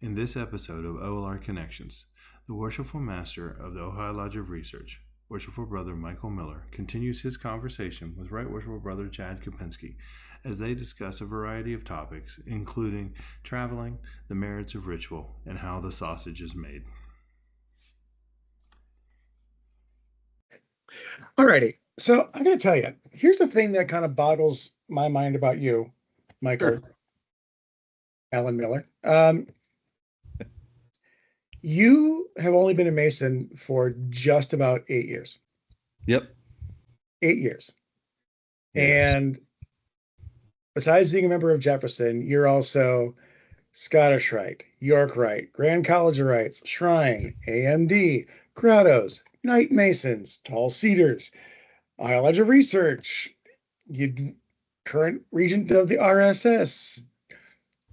In this episode of OLR Connections, the Worshipful Master of the Ohio Lodge of Research, Worshipful Brother Michael Miller, continues his conversation with Right Worshipful Brother Chad Kopenski as they discuss a variety of topics, including traveling, the merits of ritual, and how the sausage is made. Alrighty, so I'm going to tell you, here's the thing that kind of boggles my mind about you, Michael Sure. Allen Miller. You have only been a Mason for just about 8 years. Yep. 8 years. Yes. And besides being a member of Jefferson, you're also Scottish Rite, York Rite, Grand College of Rites, Shrine, AMD, Grottos, Knight Masons, Tall Cedars, Ohio Lodge of Research, you current regent of the RSS,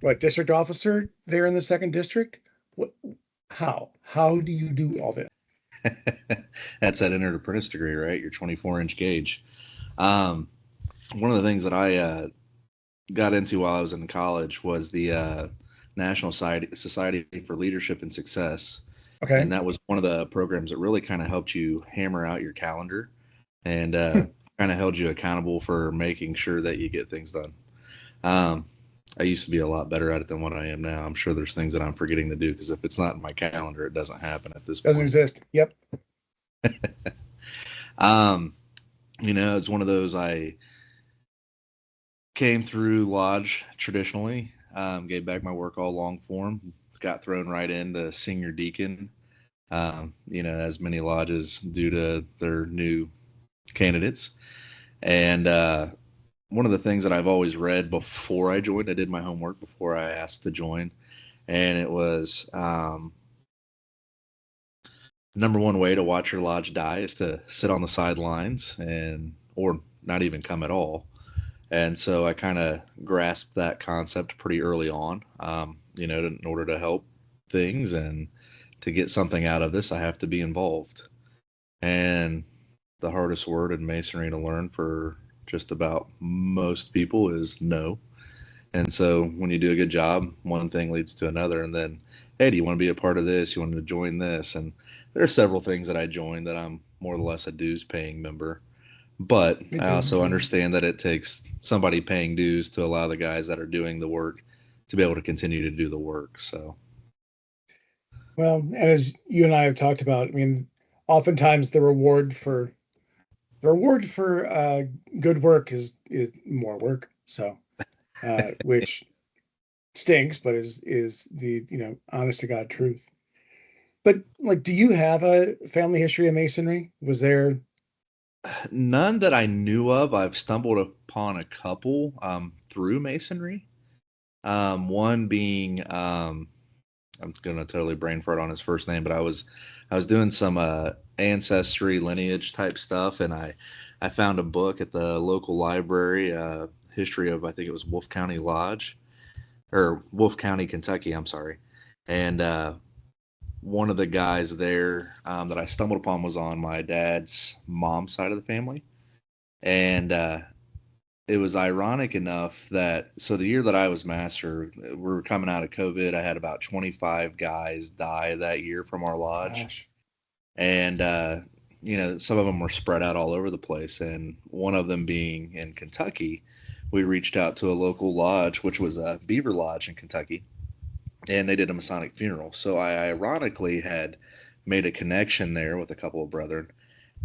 what district officer there in the second district? What? How do you do all this? That's that entered apprentice degree, right? Your 24-inch gauge. One of the things that I got into while I was in college was the National Society for Leadership and Success. Okay. And that was one of the programs that really kind of helped you hammer out your calendar and kind of held you accountable for making sure that you get things done. I used to be a lot better at it than what I am now. I'm sure there's things that I'm forgetting to do because if it's not in my calendar, it doesn't happen at this point. Doesn't exist. Yep. It's one of those. I came through Lodge traditionally, gave back my work all long form, got thrown right into senior deacon, as many lodges do to their new candidates. And one of the things that I've always read before I joined, I did my homework before I asked to join, and it was number one way to watch your lodge die is to sit on the sidelines or not even come at all. And so I kind of grasped that concept pretty early on, in order to help things and to get something out of this, I have to be involved. And the hardest word in Masonry to learn for just about most people is no. And so when you do a good job, one thing leads to another. And then, hey, do you want to be a part of this? You want to join this? And there are several things that I joined that I'm more or less a dues paying member. But I also understand that it takes somebody paying dues to allow the guys that are doing the work to be able to continue to do the work. So, well, and as you and I have talked about, I mean, oftentimes the reward for good work is more work. So, which stinks, but is the honest to God truth. But like, do you have a family history of Masonry? Was there none that I knew of. I've stumbled upon a couple through Masonry. One being I'm gonna totally brain fart on his first name, but I was doing some ancestry lineage type stuff, and I found a book at the local library, history of, I think it was Wolfe County Lodge or Wolfe County, Kentucky. I'm sorry, and one of the guys there that I stumbled upon was on my dad's mom's side of the family. And it was ironic enough that, so the year that I was master, we were coming out of COVID. I had about 25 guys die that year from our lodge. Gosh. And, some of them were spread out all over the place. And one of them being in Kentucky, we reached out to a local lodge, which was a Beaver Lodge in Kentucky. And they did a Masonic funeral. So I ironically had made a connection there with a couple of brethren.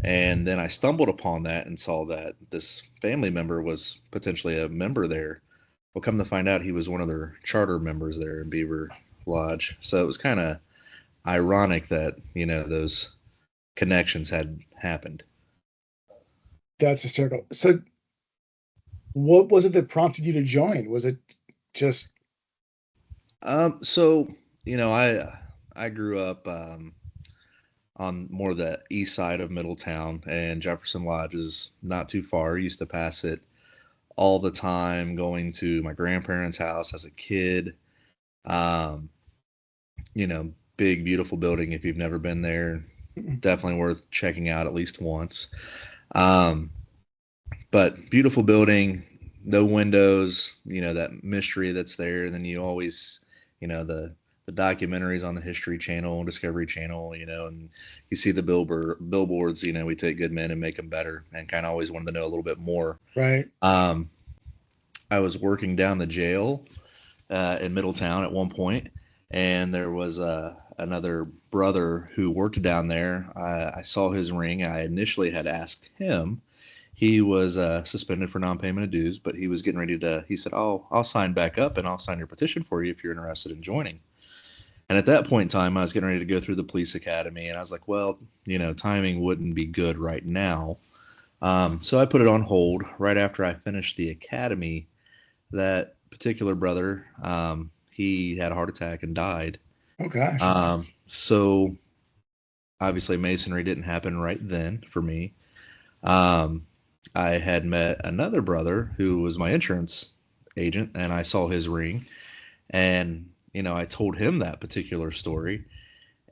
And then I stumbled upon that and saw that this family member was potentially a member there. Well, come to find out, he was one of their charter members there in Beaver Lodge. So it was kind of ironic that, those connections had happened. That's hysterical. So what was it that prompted you to join? Was it just I grew up on more the east side of Middletown, and Jefferson Lodge is not too far. I used to pass it all the time going to my grandparents' house as a kid. Big, beautiful building. If you've never been there, definitely worth checking out at least once. But beautiful building, no windows, that mystery that's there. And then you always, the the documentaries on the History Channel, Discovery Channel, and you see the billboards, we take good men and make them better, and kind of always wanted to know a little bit more. Right. I was working down the jail in Middletown at one point, and there was another brother who worked down there. I saw his ring. I initially had asked him. He was suspended for non-payment of dues, but he was getting ready to. He said, "Oh, I'll sign back up, and I'll sign your petition for you if you're interested in joining." And at that point in time, I was getting ready to go through the police academy, and I was like, "Well, timing wouldn't be good right now." So I put it on hold. Right after I finished the academy, that particular brother, he had a heart attack and died. Oh gosh. So obviously masonry didn't happen right then for me. I had met another brother who was my insurance agent, and I saw his ring, and I told him that particular story,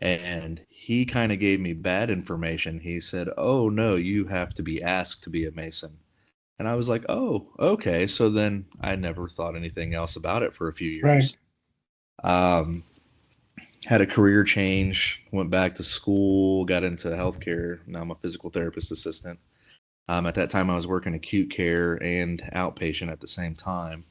and he kind of gave me bad information. He said, "Oh no, you have to be asked to be a mason." And I was like, "Oh, okay." So then I never thought anything else about it for a few years. Right. Had a career change, went back to school, got into healthcare. Now I'm a physical therapist assistant. At that time, I was working acute care and outpatient at the same time.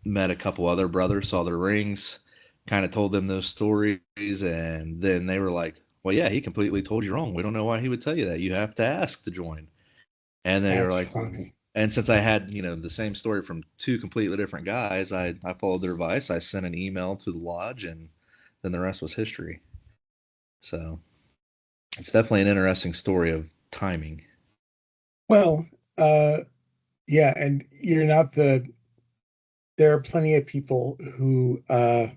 Met a couple other brothers, saw their rings, kind of told them those stories, and then they were like, "Well, yeah, he completely told you wrong. We don't know why he would tell you that. You have to ask to join." And they were That's like, funny. and since I had, the same story from two completely different guys, I followed their advice. I sent an email to the lodge, and then the rest was history. So it's definitely an interesting story of timing. Well, yeah, and you're not there are plenty of people who have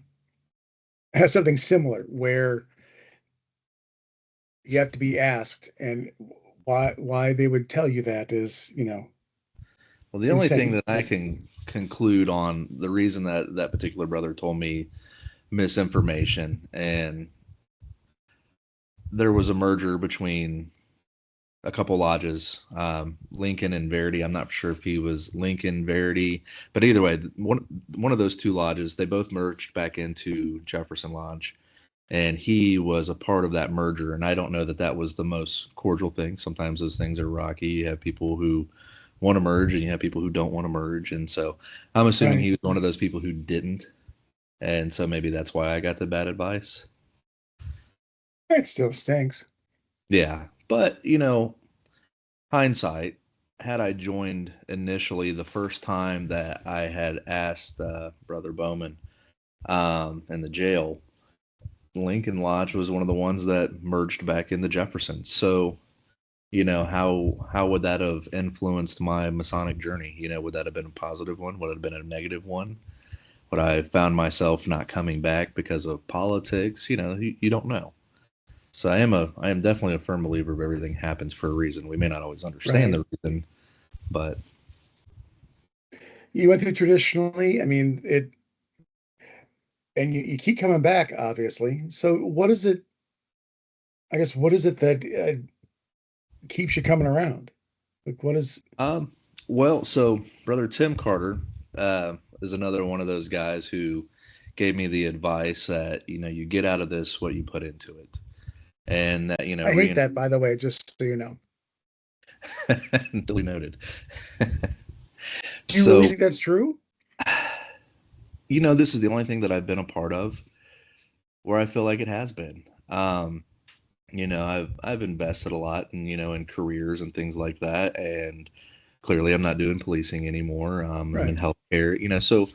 something similar where you have to be asked, and why they would tell you that is, Well, the only thing insane. that I can conclude on the reason that that particular brother told me misinformation, and there was a merger between a couple lodges, Lincoln and Verity. I'm not sure if he was Lincoln, Verity, but either way, one of those two lodges, they both merged back into Jefferson Lodge, and he was a part of that merger. And I don't know that that was the most cordial thing. Sometimes those things are rocky. You have people who want to merge, and you have people who don't want to merge. And so I'm assuming Right. he was one of those people who didn't. And so maybe that's why I got the bad advice. It still stinks. Yeah. But, hindsight, had I joined initially the first time that I had asked Brother Bowman in the jail, Lincoln Lodge was one of the ones that merged back into Jefferson. So, how would that have influenced my Masonic journey? Would that have been a positive one? Would it have been a negative one? Would I have found myself not coming back because of politics? You don't know. So I am definitely a firm believer of everything happens for a reason. We may not always understand Right. the reason, but You went through traditionally. I mean, and you keep coming back, obviously. So what is it? I guess what is it that keeps you coming around? Like, what is? um, well, so Brother Tim Carter is another one of those guys who gave me the advice that you get out of this what you put into it, and that I hate that, by the way, just so you know. duly noted. Do you really So think that's true? this is the only thing that I've been a part of where I feel like it has been. I've invested a lot in in careers and things like that, and clearly I'm not doing policing anymore. I'm in Right. healthcare. So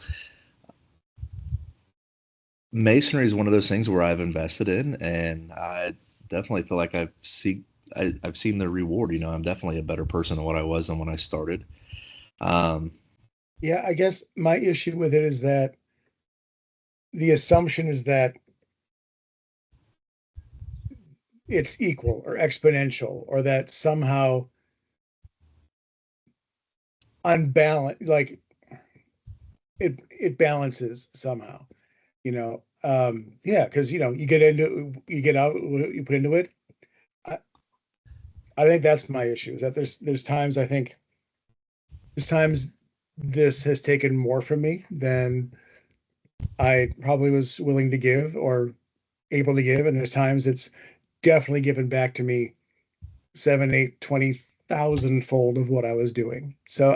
masonry is one of those things where I've invested in, and I definitely feel like I've seen the reward. I'm definitely a better person than what I was than when I started. Um, Yeah, I guess my issue with it is that the assumption is that it's equal or exponential, or that somehow unbalanced, like it balances somehow. Yeah, because you get into you get out what you put into it. I, I think that's my issue, is that there's times I think there's times this has taken more from me than I probably was willing to give or able to give. And there's times it's definitely given back to me 7, 8, 20,000 fold of what I was doing. So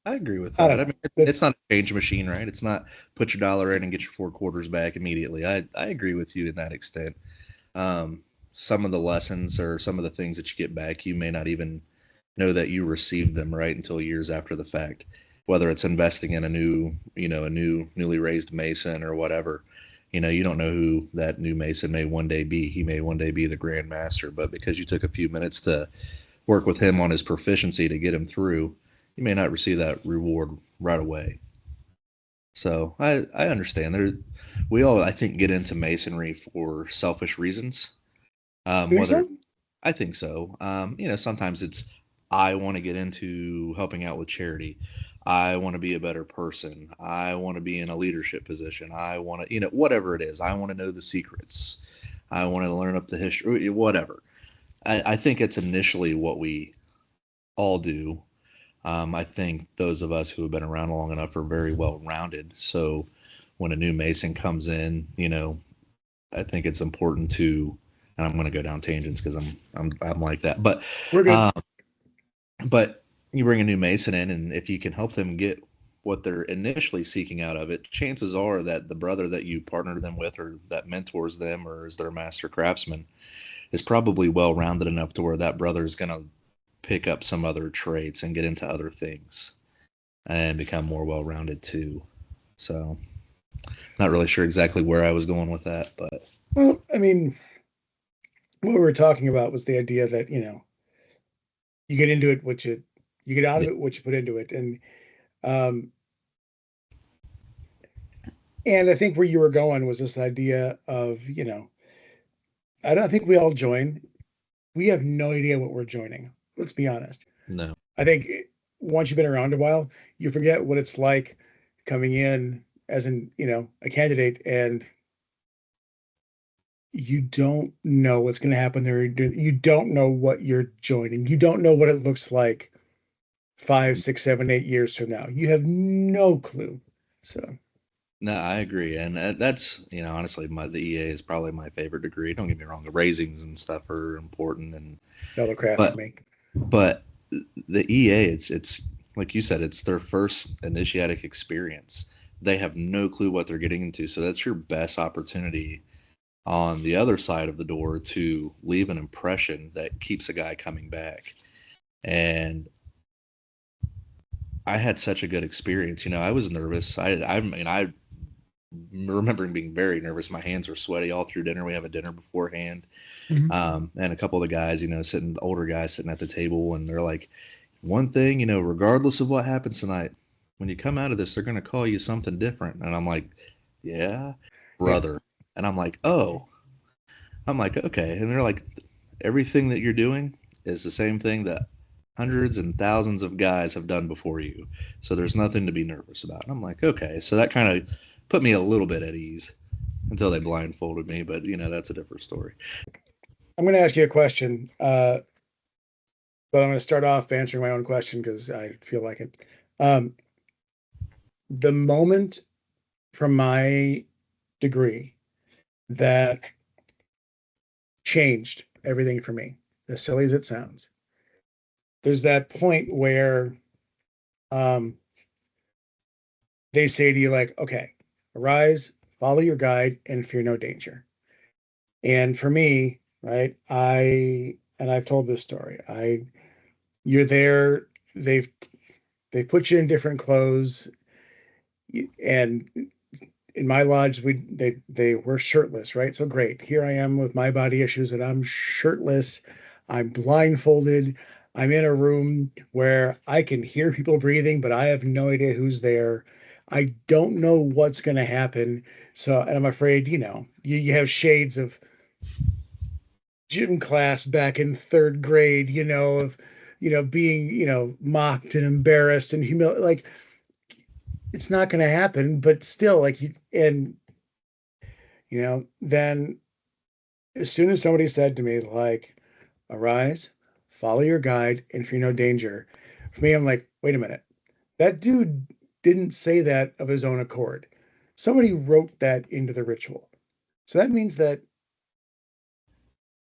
I agree with I don't that. I know. mean, it's That's not a change machine, right? It's not put your dollar in and get your four quarters back immediately. I agree with you in that extent. Some of the lessons or some of the things that you get back, you may not even know that you received them right until years after the fact. Whether it's investing in a new, a new newly raised mason or whatever, you don't know who that new mason may one day be. He may one day be the grand master, but because you took a few minutes to work with him on his proficiency to get him through, you may not receive that reward right away. So I understand. We all, I think, get into masonry for selfish reasons. you think Whether so? I think so. Sometimes it's I want to get into helping out with charity. I want to be a better person. I want to be in a leadership position. I want to, whatever it is. I want to know the secrets. I want to learn up the history, whatever. I think it's initially what we all do. I think those of us who have been around long enough are very well rounded. So when a new Mason comes in, I think it's important to, and I'm going to go down tangents because I'm like that, We're good. um, but you bring a new Mason in, and if you can help them get what they're initially seeking out of it, chances are that the brother that you partner them with, or that mentors them, or is their master craftsman, is probably well rounded enough to where that brother is going to pick up some other traits and get into other things and become more well rounded too. So, not really sure exactly where I was going with that, but Well, I mean, what we were talking about was the idea that, you get into it, you get out of yeah, it, what you put into it. Um, and I think where you were going was this idea of, I don't think we all join. We have no idea what we're joining. Let's be honest. no, I think once you've been around a while, you forget what it's like coming in as a candidate, and you don't know what's going to happen there. You don't know what you're joining. You don't know what it looks like 5, 6, 7, 8 years from now. You have no clue. So no, I agree, and that's honestly, the EA is probably my favorite degree. Don't get me wrong, the raisings and stuff are important, and metalcraft for but me. but the EA, it's like you said, it's their first initiatic experience. They have no clue what they're getting into, so that's your best opportunity on the other side of the door to leave an impression that keeps a guy coming back. And I had such a good experience. I was nervous. I mean, I remember being very nervous. My hands were sweaty all through dinner. We have a dinner beforehand, Mhm. and a couple of the guys, sitting, older guys sitting at the table, and they're like, one thing, regardless of what happens tonight, when you come out of this, they're going to call you something different. And I'm like, yeah, Yeah. brother. And I'm like, oh, I'm like, okay. And they're like, everything that you're doing is the same thing that hundreds and thousands of guys have done before you. So there's nothing to be nervous about. And I'm like, okay. So that kind of put me a little bit at ease until they blindfolded me. But, that's a different story. I'm going to ask you a question, but I'm going to start off answering my own question because I feel like it. Um, the moment from my degree that changed everything for me, as silly as it sounds, there's that point where um, they say to you, like, okay, arise, follow your guide, and fear no danger. And for me, right, and I've told this story. You're there. They've they put you in different clothes, and in my lodge, they were shirtless, right? So great. Here I am with my body issues, and I'm shirtless. I'm blindfolded. I'm in a room where I can hear people breathing, but I have no idea who's there. I don't know what's going to happen. So, and I'm afraid, you have shades of gym class back in third grade, of, being, mocked and embarrassed and humiliated. Like, it's not going to happen, but still, like, then as soon as somebody said to me, like, arise, follow your guide, and fear no danger, for me, I'm like, wait a minute. That dude didn't say that of his own accord. somebody wrote that into the ritual. So that means that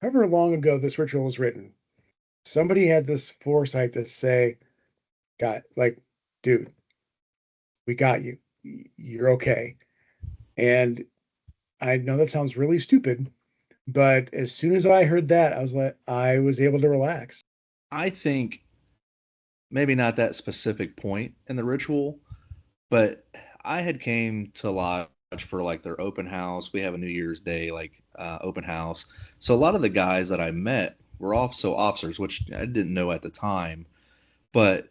however long ago this ritual was written, somebody had this foresight to say, "God, like, dude, we got you. You're okay." And I know that sounds really stupid, but as soon as I heard that, I was able to relax. I think maybe not that specific point in the ritual, but I had came to lodge for like their open house. We have a New Year's Day like open house. So a lot of the guys that I met were also officers, which I didn't know at the time. But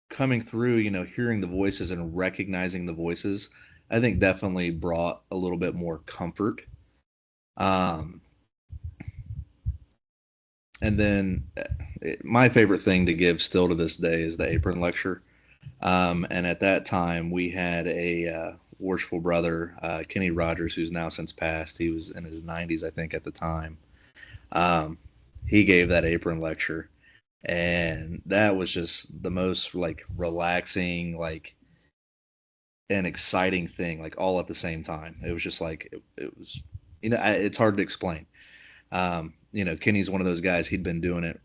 coming through, hearing the voices and recognizing the voices, I think definitely brought a little bit more comfort. Um, and then my favorite thing to give still to this day is the apron lecture. And at that time, we had a worshipful brother, Kenny Rogers, who's now since passed. He was in his 90s, I think, at the time. Um, he gave that apron lecture, and that was just the most like relaxing, like an exciting thing, like all at the same time. It was just like it was, it's hard to explain. Kenny's one of those guys. He'd been doing it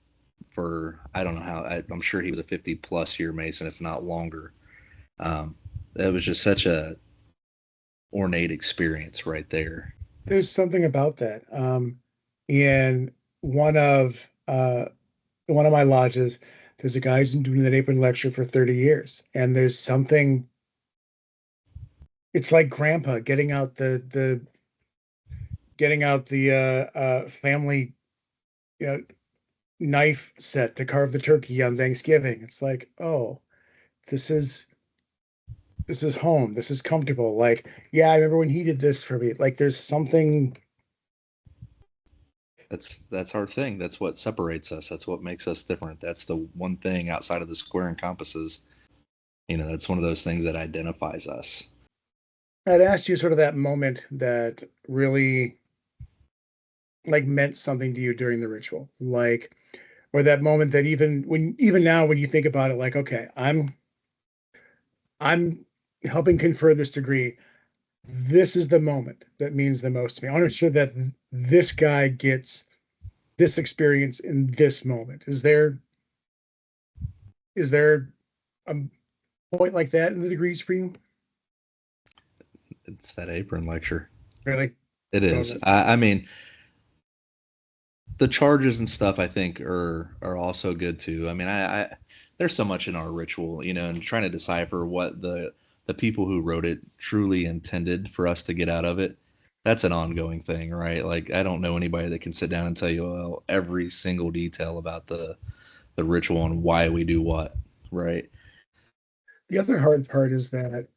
for I don't know how. I'm sure he was a 50+ year Mason, if not longer. It was just such a ornate experience right there. There's something about that. In one of uh, one of my lodges, there's a guy who's been doing that apron lecture for 30 years, and there's something. It's like Grandpa getting out the family, you know, knife set to carve the turkey on Thanksgiving. It's like, oh, this is this is home. This is comfortable. Like, yeah, I remember when he did this for me. Like, there's something. That's our thing. That's what separates us. That's what makes us different. That's the one thing outside of the square and compasses. That's one of those things that identifies us. I'd asked you sort of that moment that really like meant something to you during the ritual, like, or that moment that even now when you think about it, like, okay, I'm helping confer this degree. This is the moment that means the most to me. I want to make sure that this guy gets this experience in this moment. Is there a point like that in the degrees for you? It's that apron lecture. Really? It is. I mean, the charges and stuff I think are also good too. I mean, I there's so much in our ritual, and trying to decipher what the people who wrote it truly intended for us to get out of it. That's an ongoing thing, right? Like I don't know anybody that can sit down and tell you every single detail about the ritual and why we do what, right? The other hard part is that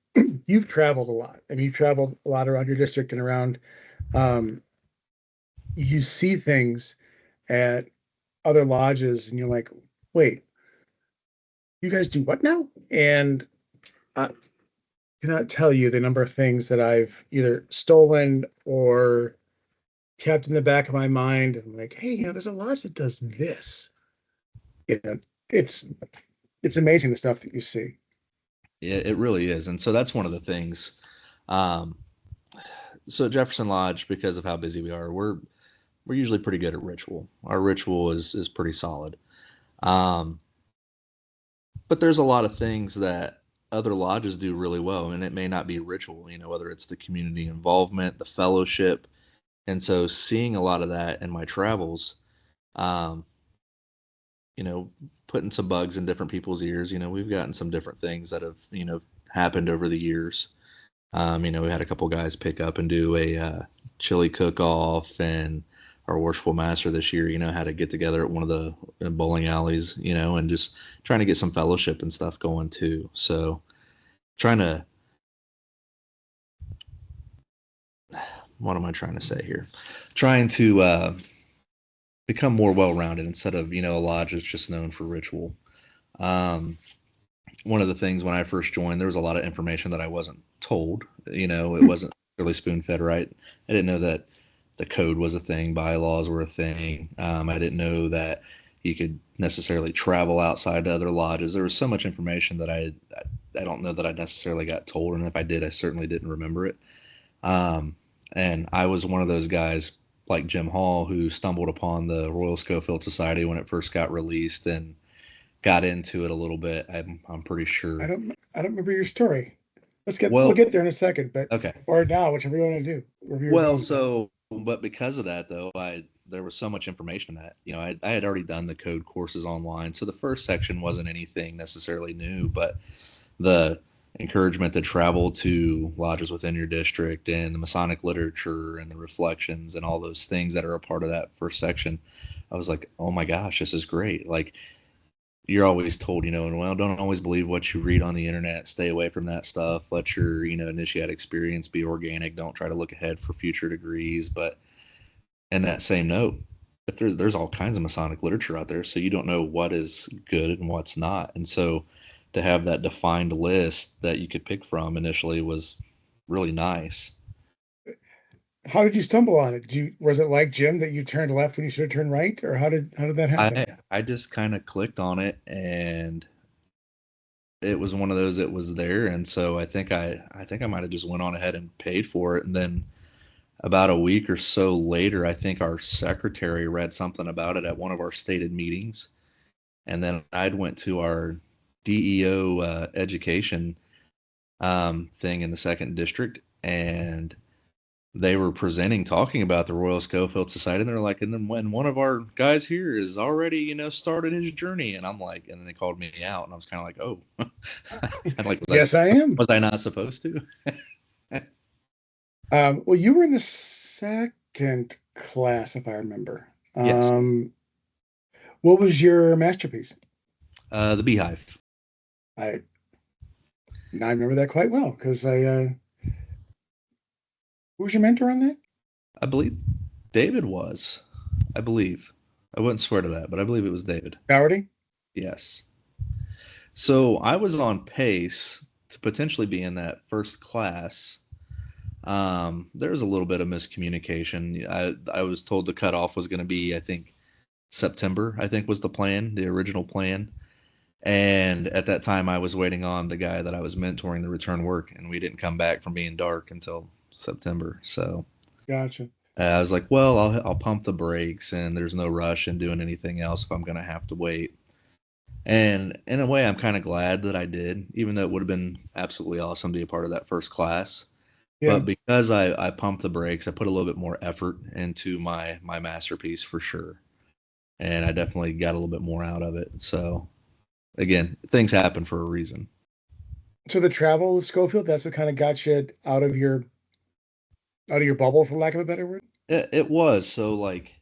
you've traveled a lot. I mean, you've traveled a lot around your district and around. Um, you see things at other lodges, and you're like, "Wait, you guys do what now?" And I cannot tell you the number of things that I've either stolen or kept in the back of my mind. And like, hey, there's a lodge that does this. You know, it's it's amazing the stuff that you see. It really is. And so that's one of the things. Um, so Jefferson Lodge, because of how busy we are, we're usually pretty good at ritual. Our ritual is pretty solid. Um, but there's a lot of things that other lodges do really well, and it may not be ritual, whether it's the community involvement, the fellowship. And so seeing a lot of that in my travels, um, putting some bugs in different people's ears, we've gotten some different things that have, happened over the years. We had a couple guys pick up and do a chili cook-off, and our Worshipful Master this year, had to get together at one of the bowling alleys, and just trying to get some fellowship and stuff going too. So trying to, what am I trying to say here? Trying to become more well-rounded instead of, a lodge that's just known for ritual. One of the things when I first joined, there was a lot of information that I wasn't told. It wasn't really spoon-fed right. I didn't know that the code was a thing, bylaws were a thing. I didn't know that you could necessarily travel outside to other lodges. There was so much information that I don't know that I necessarily got told, and if I did, I certainly didn't remember it. And I was one of those guys like Jim Hall who stumbled upon the Royal Schofield Society when it first got released and got into it a little bit. I'm pretty I sure. don't remember your story. We'll Well, get there in a second, but okay. or now, whichever you want to do, wherever you're Well, going with that. so but because of that though, I there was so much information that I had already done the code courses online, so the first section wasn't anything necessarily new, but the encouragement to travel to lodges within your district and the Masonic literature and the reflections and all those things that are a part of that first section, I was like, oh my gosh, this is great. Like you're always told, and well, don't always believe what you read on the internet. Stay away from that stuff. Let your, initiate experience be organic. Don't try to look ahead for future degrees. But in that same note, if there's all kinds of Masonic literature out there, so you don't know what is good and what's not. And so to have that defined list that you could pick from initially was really nice. How did you stumble on it? Was it like Jim that you turned left when you should have turned right, or how did that happen? I just kind of clicked on it, and it was one of those that was there, and so I think I might have just went on ahead and paid for it, and then about a week or so later, I think our secretary read something about it at one of our stated meetings, and then I'd went to our DEO education thing in the second district, and they were presenting, talking about the Royal Schofield Society, and they're like, and then when one of our guys here is already, started his journey, and I'm like, and then they called me out, and I was kind of like, oh, I'm like, Yes, I am. was I not supposed to? Well, you were in the second class, if I remember. Yes, What was your masterpiece? the Beehive. I Now I remember that quite well because who was your mentor on that? I believe David was. I believe. I wouldn't swear to that, but I believe it was David. Dougherty? Yes. So I was on pace to potentially be in that first class. There was a little bit of miscommunication. I was told the cutoff was going to be, I think, September, I think was the plan, the original plan. And at that time, I was waiting on the guy that I was mentoring to return work, and we didn't come back from being dark until September. So Gotcha. I was like, well, I'll pump the brakes, and there's no rush in doing anything else if I'm going to have to wait. And in a way, I'm kind of glad that I did, even though it would have been absolutely awesome to be a part of that first class. Yeah. But because I pumped the brakes, I put a little bit more effort into my masterpiece for sure. And I definitely got a little bit more out of it. So again, things happen for a reason. So the travel with Schofield, that's what kind of got you out of your bubble, for lack of a better word. It was. So like,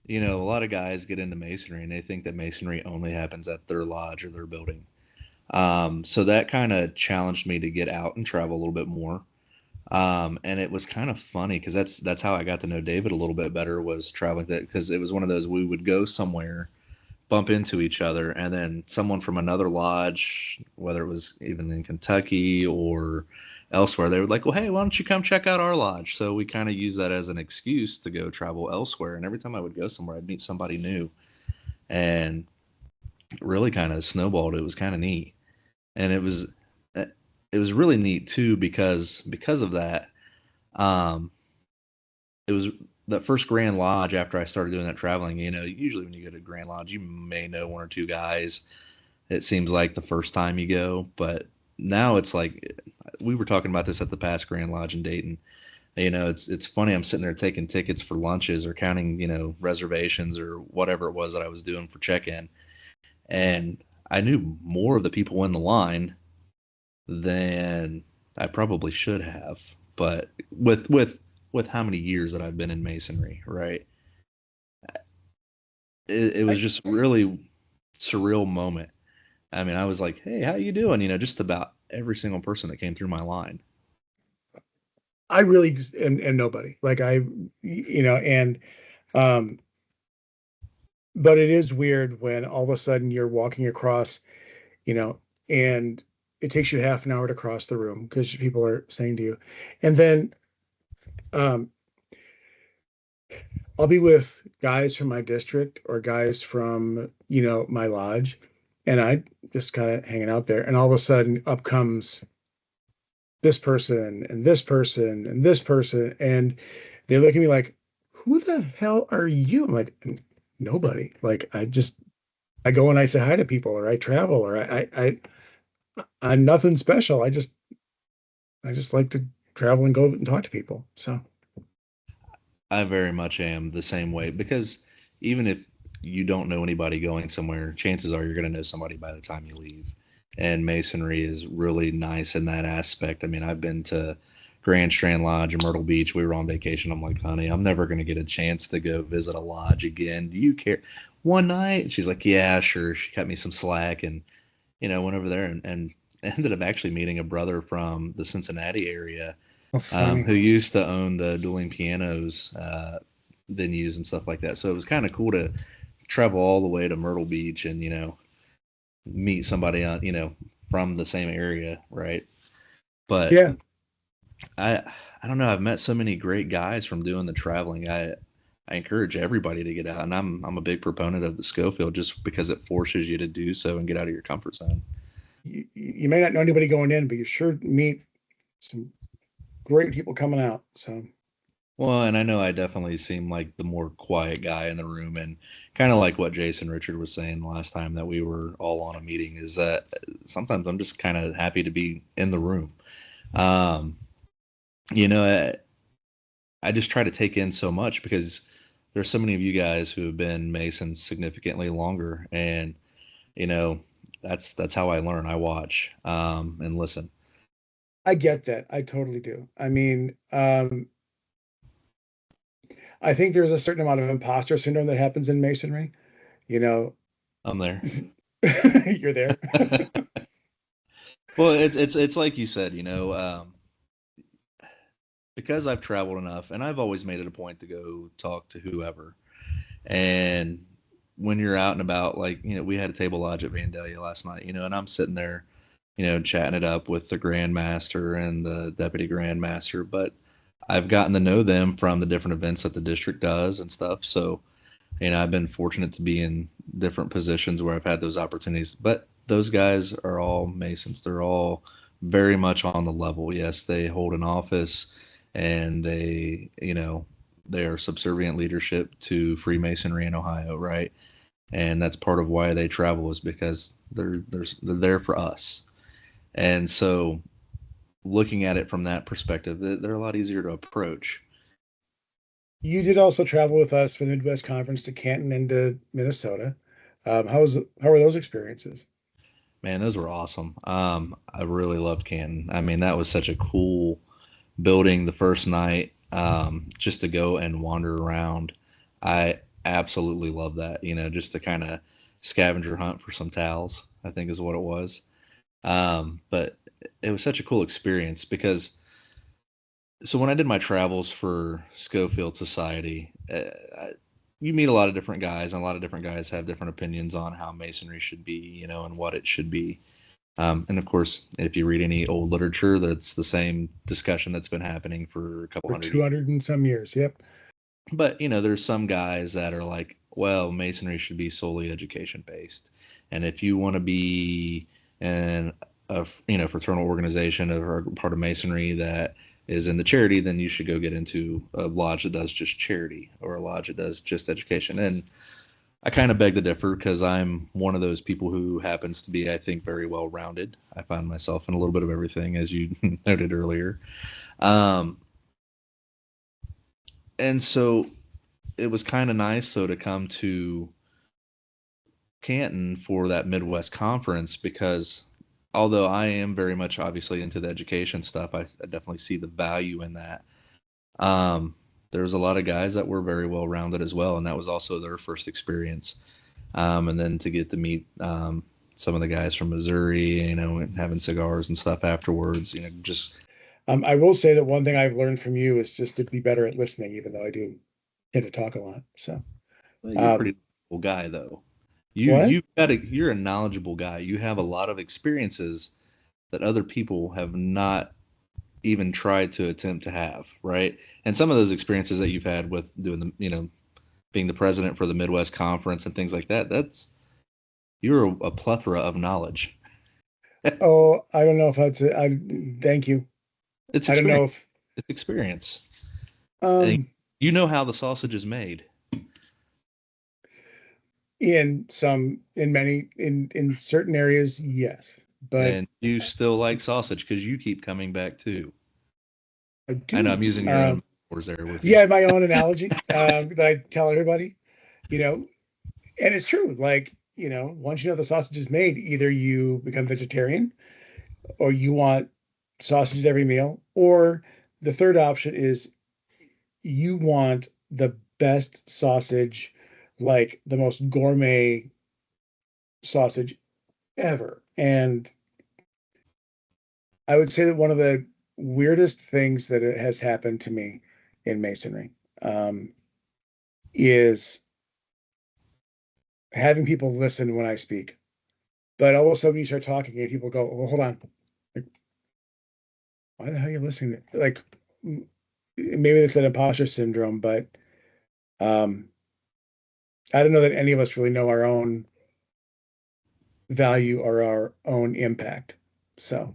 a lot of guys get into masonry and they think that masonry only happens at their lodge or their building. So that kind of challenged me to get out and travel a little bit more. And it was kind of funny because that's how I got to know David a little bit better, was traveling that, because it was one of those, we would go somewhere, bump into each other, and then someone from another lodge, whether it was even in Kentucky or elsewhere, they were like, well, hey, why don't you come check out our lodge? So we kind of use that as an excuse to go travel elsewhere. And every time I would go somewhere, I'd meet somebody new, and really kind of snowballed. It was kind of neat. And it was really neat too, because of that. Um, it was that first Grand Lodge after I started doing that traveling. Usually when you go to Grand Lodge, you may know one or two guys. It seems like the first time you go, but now it's like, we were talking about this at the past Grand Lodge in Dayton. It's funny. I'm sitting there taking tickets for lunches or counting, reservations or whatever it was that I was doing for check-in, and I knew more of the people in the line than I probably should have. But with how many years that I've been in masonry, right? It was I just really surreal moment. I mean, I was like, "Hey, how you doing?" Just about every single person that came through my line. I really just am nobody. Like and um, but it is weird when all of a sudden you're walking across, and it takes you half an hour to cross the room because people are saying to you, and then um, I'll be with guys from my district or guys from my lodge, And I just kind of hanging out there, and all of a sudden up comes this person and this person and this person, and they look at me like, who the hell are you? I'm like, nobody. Like, I go and I say hi to people, or I travel, or I'm nothing special. I just like to travel and go and talk to people. So I very much am the same way because even if you don't know anybody going somewhere, chances are you're going to know somebody by the time you leave. And Masonry is really nice in that aspect. I mean, I've been to Grand Strand Lodge in Myrtle Beach. We were on vacation. I'm like, honey, I'm never going to get a chance to go visit a lodge again. Do you care? One night, she's like, yeah, sure. She cut me some slack and, went over there and ended up actually meeting a brother from the Cincinnati area funny. who used to own the dueling pianos venues and stuff like that. So it was kind of cool to travel all the way to Myrtle Beach and meet somebody on from the same area, right? But Yeah, I don't know. I've met so many great guys from doing the traveling. I encourage everybody to get out, and I'm a big proponent of the Schofield just because it forces you to do so and get out of your comfort zone. you may not know anybody going in, but you sure meet some great people coming out. So Well, and I know I definitely seem like the more quiet guy in the room, and kind of like what Jason Richard was saying last time that we were all on a meeting is that sometimes I'm just kind of happy to be in the room. Um, you know, I just try to take in so much because there's so many of you guys who have been Masons significantly longer, and you know, that's how I learn. I watch and listen. I get that. I totally do. I mean, I think there's a certain amount of imposter syndrome that happens in masonry. You know, I'm there. you're there. Well, it's like you said, because I've traveled enough, and I've always made it a point to go talk to whoever. And when you're out and about, like we had a table lodge at Vandalia last night, and I'm sitting there, chatting it up with the Grand Master and the Deputy Grand Master, but I've gotten to know them from the different events that the district does and stuff. So, I've been fortunate to be in different positions where I've had those opportunities. But those guys are all Masons. They're all very much on the level. Yes, they hold an office and they are subservient leadership to Freemasonry in Ohio, right? And that's part of why they travel is because they're there for us. And so looking at it from that perspective, they're a lot easier to approach. You did also travel with us for the Midwest Conference to Canton and to Minnesota. How were those experiences? Man, those were awesome. I really loved Canton. I mean, that was such a cool building the first night, just to go and wander around. I absolutely love that, just to kind of scavenger hunt for some towels, I think is what it was. But it was such a cool experience because so when I did my travels for Schofield Society, you meet a lot of different guys, and a lot of different guys have different opinions on how masonry should be, and what it should be. And of course, if you read any old literature, that's the same discussion that's been happening for a couple For hundred years. 200 and some years. Yep. But there's some guys that are like, well, masonry should be solely education based, and if you want to be in a fraternal organization or part of masonry that is in the charity, then you should go get into a lodge that does just charity or a lodge that does just education. And I kind of beg to differ because I'm one of those people who happens to be, I think, very well rounded. I find myself in a little bit of everything, as you noted earlier. Um, and so it was kind of nice, though, to come to Canton for that Midwest conference because although I am very much obviously into the education stuff, I definitely see the value in that. Um, there's a lot of guys that were very well rounded as well, and that was also their first experience. And then to get to meet some of the guys from Missouri, and having cigars and stuff afterwards, just I will say that one thing I've learned from you is just to be better at listening, even though I do tend to talk a lot. So, well, you're a um, pretty cool guy though. what? You're a knowledgeable guy. You have a lot of experiences that other people have not even tried to attempt to have, right? And some of those experiences that you've had with doing the, being the president for the Midwest Conference and things like that, You're a plethora of knowledge. Oh, I don't know if that's it. Thank you. It's I don't know experience. if It's experience. And um you know how the sausage is made. in certain areas, yes, but And you still like sausage because you keep coming back too. I I know do. I'm using your own metaphors there with you. Yeah, my own analogy that I tell everybody, you know, and it's true. Like, once you know the sausage is made, either you become vegetarian or you want sausage at every meal, or the third option is you want the best sausage, like the most gourmet sausage ever. And I would say that one of the weirdest things that has happened to me in masonry um, is having people listen when I speak. But all of a sudden you start talking and people go, well, hold on. Like, why the hell are you listening? Like, maybe it's that imposter syndrome, but um, I don't know that any of us really know our own value or our own impact. So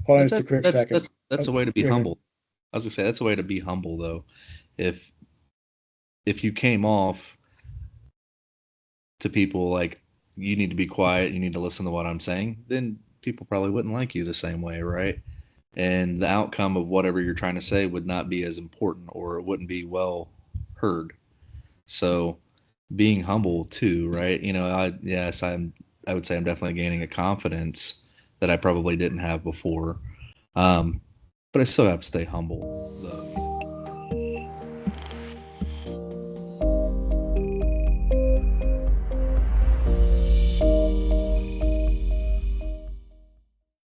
hold on But just a that quick that's second. that's that's Oh, a way to be go ahead. humble. I was gonna say that's a way to be humble though. If if you came off to people like you need to be quiet, you need to listen to what I'm saying, then people probably wouldn't like you the same way, right? And the outcome of whatever you're trying to say would not be as important or it wouldn't be well heard. So being humble too, right? I would say I'm definitely gaining a confidence that I probably didn't have before. But I still have to stay humble though.